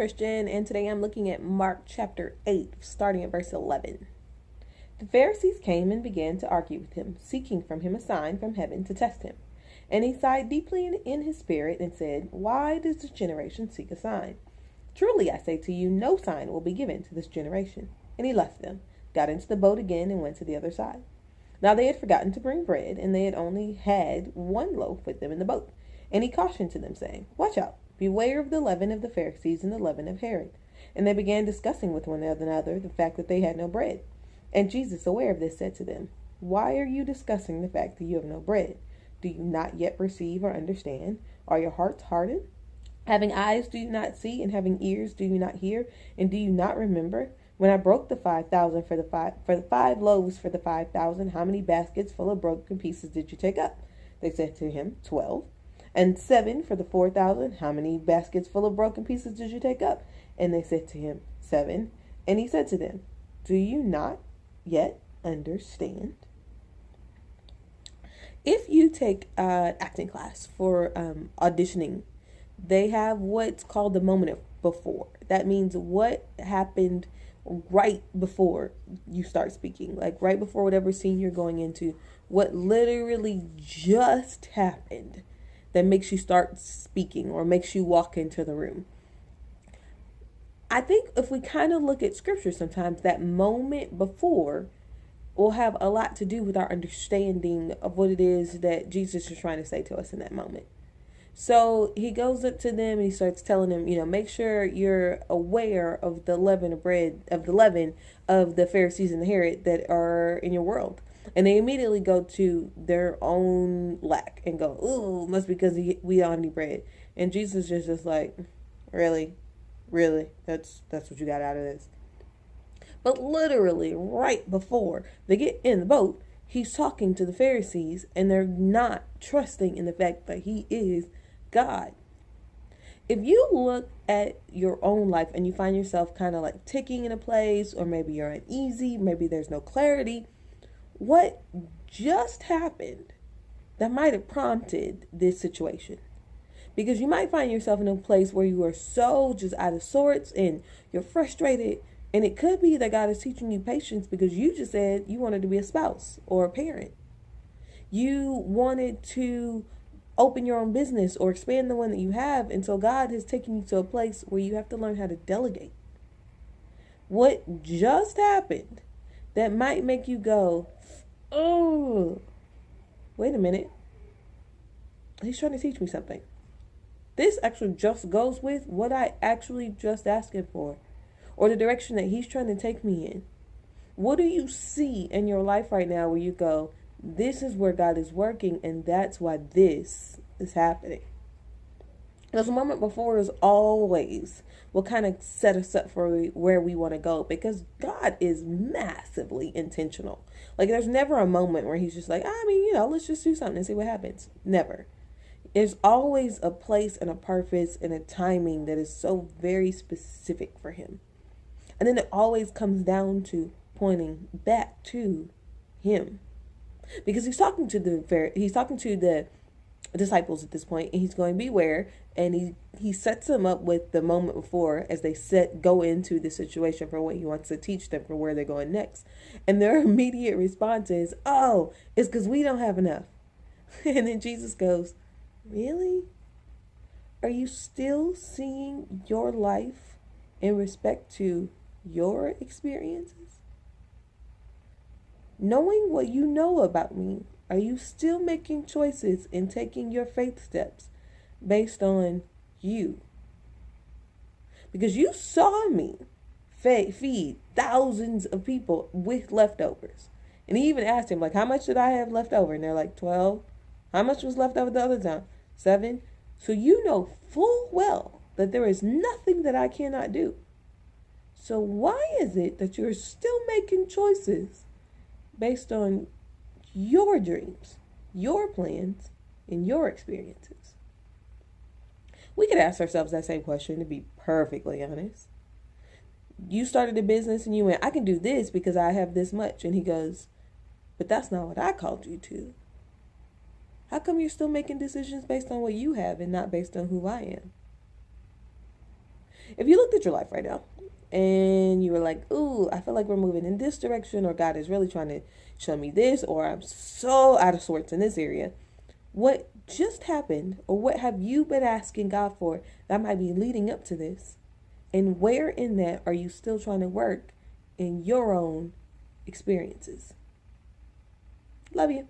Christian, and today I'm looking at Mark chapter 8, starting at verse 11. The Pharisees came and began to argue with him, seeking from him a sign from heaven to test him. And he sighed deeply in his spirit and said, "Why does this generation seek a sign? Truly I say to you, no sign will be given to this generation." And he left them, got into the boat again, and went to the other side. Now they had forgotten to bring bread, and they had only had one loaf with them in the boat. And he cautioned to them, saying, "Watch out. Beware of the leaven of the Pharisees and the leaven of Herod." And they began discussing with one another the fact that they had no bread. And Jesus, aware of this, said to them, "Why are you discussing the fact that you have no bread? Do you not yet perceive or understand? Are your hearts hardened? Having eyes, do you not see? And having ears, do you not hear? And do you not remember? When I broke the 5,000 for the five loaves for the 5,000, how many baskets full of broken pieces did you take up?" They said to him, 12. "And 7 for the 4,000, how many baskets full of broken pieces did you take up?" And they said to him, 7. And he said to them, "Do you not yet understand?" If you take acting class for auditioning, they have what's called the moment of before. That means what happened right before you start speaking, like right before whatever scene you're going into, what literally just happened that makes you start speaking or makes you walk into the room. I think if we kind of look at scripture sometimes, that moment before will have a lot to do with our understanding of what it is that Jesus is trying to say to us in that moment. So he goes up to them and he starts telling them, make sure you're aware of the leaven of bread, of the leaven of the Pharisees and the Herod that are in your world. And they immediately go to their own lack and go, "Ooh, must be because we don't have any bread." And Jesus is just like, really? That's what you got out of this? But literally right before they get in the boat, he's talking to the Pharisees and they're not trusting in the fact that he is God. If you look at your own life and you find yourself kind of like ticking in a place, or maybe you're uneasy, maybe there's no clarity, what just happened that might have prompted this situation? Because you might find yourself in a place where you are so just out of sorts and you're frustrated. And it could be that God is teaching you patience because you just said you wanted to be a spouse or a parent. You wanted to open your own business or expand the one that you have. And so God has taken you to a place where you have to learn how to delegate. What just happened that might make you go, "Oh, wait a minute. He's trying to teach me something. This actually just goes with what I actually just asked him for, or the direction that he's trying to take me in." What do you see in your life right now where you go, "This is where God is working, and that's why this is happening"? Because the moment before is always what kind of set us up for where we want to go, because God is massively intentional. Like there's never a moment where he's just like, let's just do something and see what happens. Never. There's always a place and a purpose and a timing that is so very specific for him. And then it always comes down to pointing back to him. Because he's talking to the disciples at this point, and he's going, "Beware," and he sets them up with the moment before as they go into the situation for what he wants to teach them for where they're going next. And their immediate response is, "Oh, it's because we don't have enough." And then Jesus goes, "Really? Are you still seeing your life in respect to your experiences? Knowing what you know about me, are you still making choices and taking your faith steps based on you? Because you saw me feed thousands of people with leftovers." And he even asked him, like, "How much did I have left over?" And they're like, 12. "How much was left over the other time?" 7. "So you know full well that there is nothing that I cannot do. So why is it that you're still making choices based on your dreams, your plans, and your experiences?" We could ask ourselves that same question, to be perfectly honest. You started a business and you went, "I can do this because I have this much." And he goes, "But that's not what I called you to. How come you're still making decisions based on what you have and not based on who I am?" If you looked at your life right now and you were like, ooh, I feel like we're moving in this direction, or God is really trying to show me this, or I'm so out of sorts in this area, what just happened, or what have you been asking God for that might be leading up to this? And where in that are you still trying to work in your own experiences? Love you.